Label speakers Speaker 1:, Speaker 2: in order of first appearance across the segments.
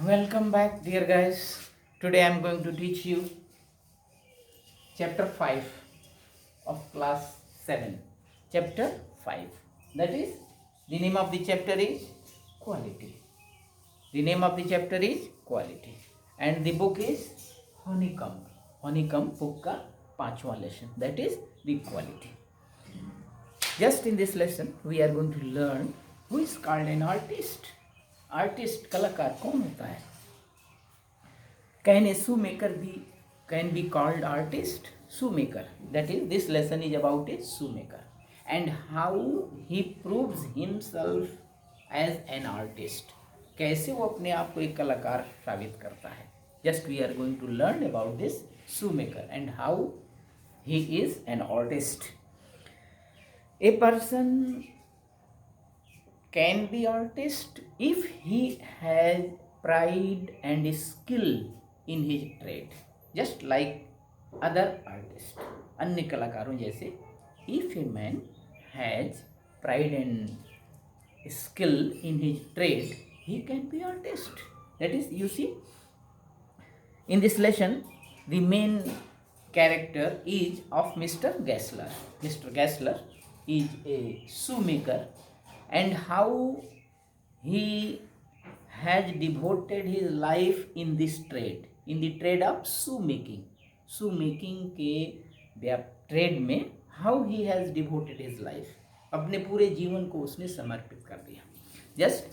Speaker 1: Welcome back, dear guys. Today I am going to teach you chapter 5 of class 7. Chapter 5. That is, the name of the chapter is Quality. The name of the chapter is Quality. And the book is Honeycomb. Honeycomb book का पांचवा lesson. That is the Quality. Just in this lesson, we are going to learn who is called an artist. Artist, कलाकार कौन होता है? Can a shoemaker can be called artist? Shoemaker. That is, this lesson is about a shoemaker and how he proves himself as an artist. कैसे वो अपने आप को एक कलाकार साबित करता है. Just we are going to learn about this shoemaker and how he is an artist. A person can be artist if he has pride and skill in his trade, just like other artists, अन्य कलाकारों जैसे. If a man has pride and skill in his trade, he can be artist. That is, you see, in this lesson, the main character is of Mr. Gessler. Mr. Gessler is a shoemaker, and how he has devoted his life in this trade, in the trade of shoemaking. shoemaking के trade में how he has devoted his life, अपने पूरे जीवन को उसने समर्पित कर दिया. Just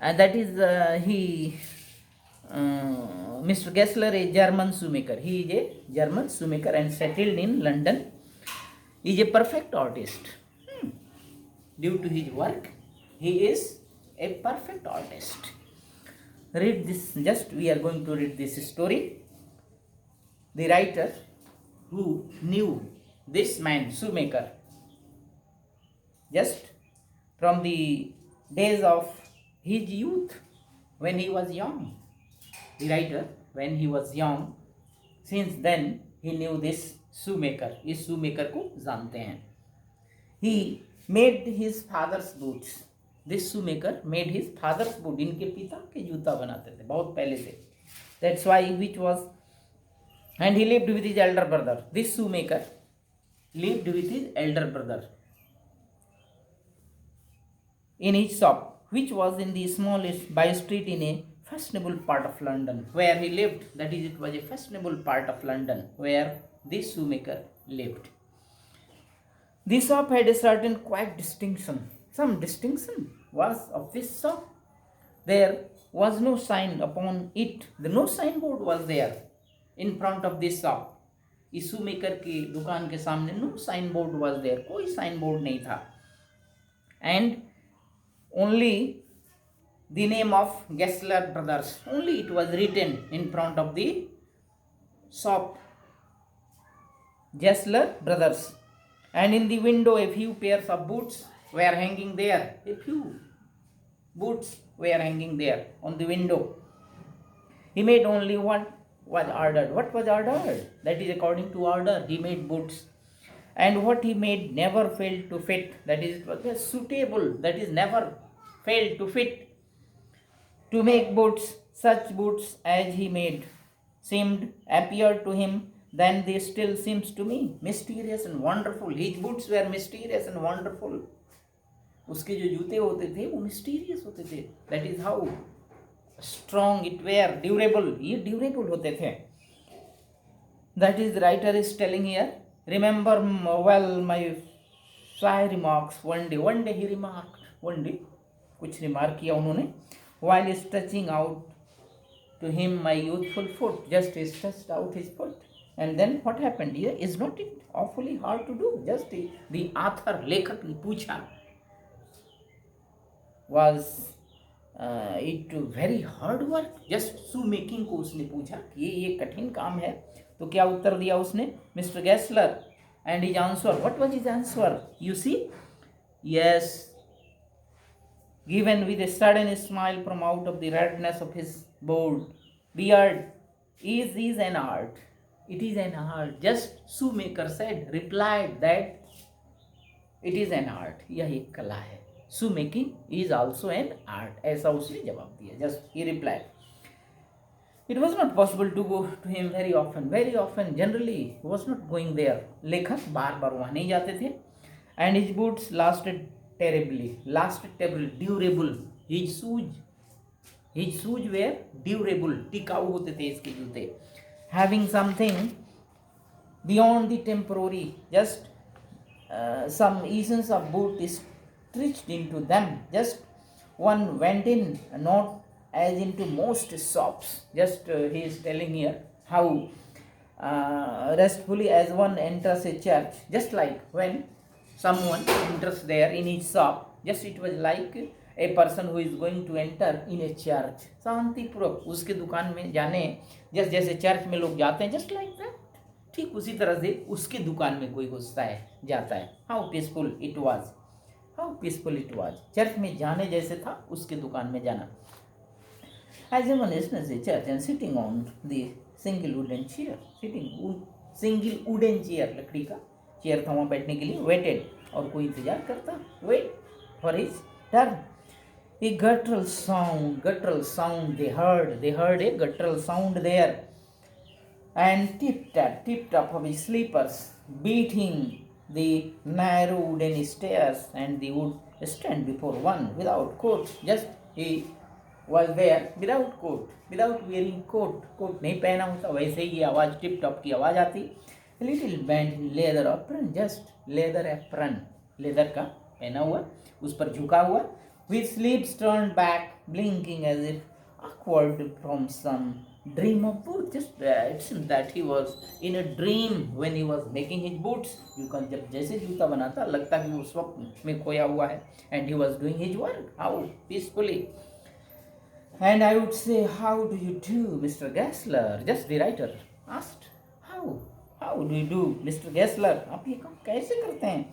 Speaker 1: that is Mr. Gessler, a German shoemaker. He is a German shoemaker and settled in London. He is a perfect artist. Due to his work, he is a perfect artist. Read this, just we are going to read this story. The writer who knew this man, shoemaker, just from the days of his youth, when he was young. The writer, when he was young, since then he knew this shoemaker. इस shoemaker को जानते हैं. He made his father's boots. This shoemaker made his father's boot. इनके पिता के जूता बनाते थे बहुत पहले से. That's why which was, and he lived with his elder brother. This shoemaker lived with his elder brother in his shop, which was in the smallest by street in a fashionable part of London, where he lived. That is, it was a fashionable part of London where this shoemaker lived. This shop had a certain quite distinction. Some distinction was of this shop. There was no sign upon it. No signboard was there in front of this shop. इस shoemaker की दुकान के सामने no signboard was there. कोई signboard नहीं था. And only the name of Gessler brothers. Only it was written in front of the shop. Gessler brothers. And in the window a few pairs of boots were hanging there. A few boots were hanging there on the window. He made only what was ordered. What was ordered? That is, according to order, he made boots. And what he made never failed to fit. That is, it was suitable. That is, never failed to fit. To make boots, such boots as he made, appeared to him, then they still seems to me mysterious and wonderful. His boots were mysterious and wonderful. उसके जो जूते होते थे वो mysterious होते थे. That is how strong it were, durable. ये durable होते थे. That is, the writer is telling here. Remember well my shy remarks. One day he remarked. One day कुछ remark किया उन्होंने. While stretching out to him my youthful foot, just he stretched out his foot. And then what happened here? Is not it awfully hard to do? Just the author, लेखक ने पूछा, was it very hard work? Just shoemaking को उसने पूछा कि ये कठिन काम है. तो क्या उत्तर दिया उसने? Mr. Gessler. And his answer, what was his answer? You see? Yes. Given with a sudden smile from out of the redness of his beard, is an art. It is an art. Just shoemaker said, replied that it is an art. यह एक कला है. शू making is also an art, ऐसा उसने जवाब दिया. Just he reply. It was not possible to go to him very often. Very often, generally, he was not going there. लेखक बार बार वहाँ नहीं जाते थे. And his boots lasted terribly. Lasted terribly. Durable. His shoes were durable. टिकाऊ होते थे इसके जूते. Having something beyond the temporary. Just some essence of boot is stitched into them. Just one went in, not as into most shops. Just he is telling here how restfully as one enters a church. Just like when someone enters there in his shop, just it was like a person who is going to enter in a church. शांति पूर्वक उसके दुकान में जाने, just जैसे church में लोग जाते हैं, जस्ट लाइक दैट, ठीक उसी तरह से उसके दुकान में कोई घुसता है, जाता है. How peaceful it was, how peaceful it was. Church में जाने जैसे था उसके दुकान में जाना. As one enters the church and sitting on the single wooden chair, single wooden chair, लकड़ी का चेयर था वहाँ बैठने के लिए, waited, और कोई इंतजार करता, wait for his turn. A guttural sound, they heard a guttural sound there, and tip-tap of his slippers beating the narrow wooden stairs, and they would stand before one without coat. Just he was there without coat, without wearing coat नहीं पहना होता, वैसे ही आवाज़ tip top की आवाज़ आती. Little band leather apron, just leather apron, leather का पहना हुआ, उस पर झुका हुआ, with sleeves turned back, blinking as if awkward from some dream of boots. Just it seems that he was in a dream when he was making his boots. You can जब जैसे जूता बनाता लगता कि वो स्वप्न में खोया हुआ है. And he was doing his work, how peacefully. And I would say, how do you do, Mr. Gessler? Just the writer asked, how do you do, Mr. Gessler? आप ये काम कैसे करते हैं?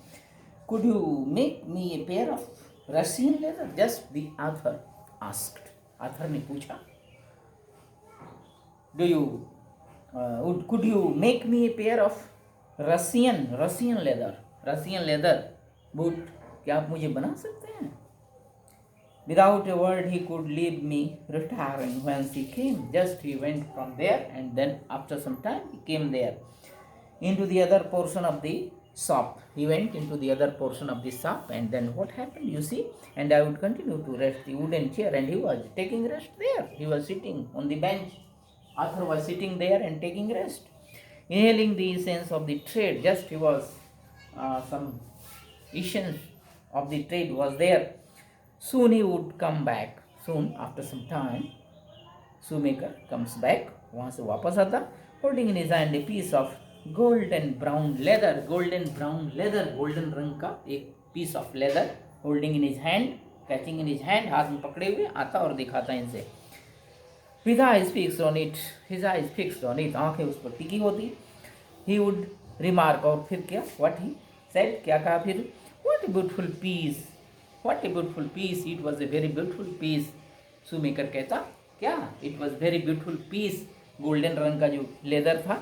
Speaker 1: Could you make me a pair of Russian leather? Just the author asked. Author ने पूछा, could you make me a pair of Russian leather boot? क्या आप मुझे बना सकते हैं? Without a word he could leave me retiring whence he came. Just he went from there, and then after some time he came there into the other portion of the shop. He went into the other portion of the shop, and then what happened, you see? And I would continue to rest the wooden chair, and he was taking rest there. He was sitting on the bench. Arthur was sitting there and taking rest, inhaling the essence of the trade. Just he was some essence of the trade was there. Soon he would come back. Soon, after some time, shoemaker comes back. वहाँ से वापस आता, holding in his hand a piece of golden brown leather. Golden रंग का एक piece of leather, holding in his hand, catching in his hand, हाथ में पकड़े हुए आता और दिखाता इनसे. With eyes fixed on it, his eyes fixed on it, आंखें उस पर टिकी होती. He would remark, और फिर क्या? What he said, क्या कहा फिर? What a beautiful piece. What a beautiful piece. It was a very beautiful piece. shoemaker कहता क्या? It was very beautiful piece. Golden रंग का जो लेदर था,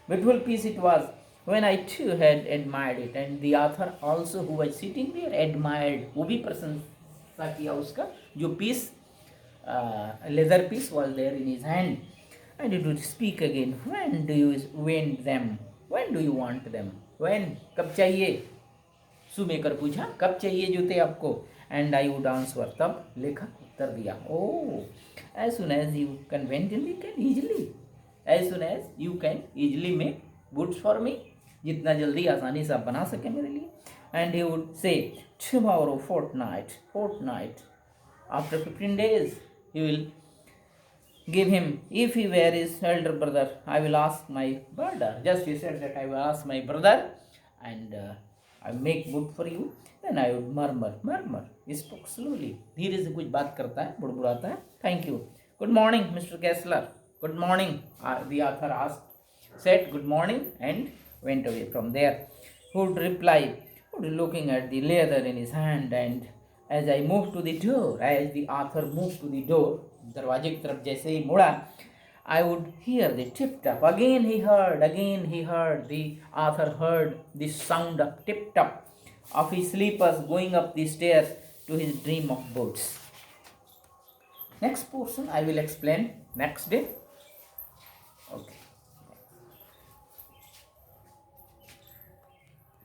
Speaker 1: beautiful piece it was. When I too had admired it, and the author also who was sitting there admired, वो भी प्रशंसा किया उसका, जो piece leather piece was there in his hand. And it would speak again. When do you want them? When do you want them? When? कब चाहिए? shoemaker पूछा, कब चाहिए जूते आपको? And I would answer, तब लेखक उत्तर दिया, oh, as soon as you conveniently can easily, as soon as you can easily make boots for me, जितना जल्दी आसानी से आप बना सके मेरे लिए. And he would say, tomorrow fortnight, after 15 days, he will give him, if he were his elder brother, I will ask my brother. Just he said that I will ask my brother, and I make boot for you. Then I would murmur. He spoke slowly. धीरे से कुछ बात करता है, बुड़बुड़ाता है. Thank you. Good morning, Mr. Kessler. Good morning. The author said good morning, and went away from there. Who would reply, looking at the leather in his hand, and as I moved to the door, as the author moved to the door, दरवाजे की तरफ जैसे ही मुड़ा, I would hear the tip-tap. Again he heard, the author heard the sound of tip-tap of his slippers going up the stairs, to his dream of boats. Next portion I will explain next day. Okay.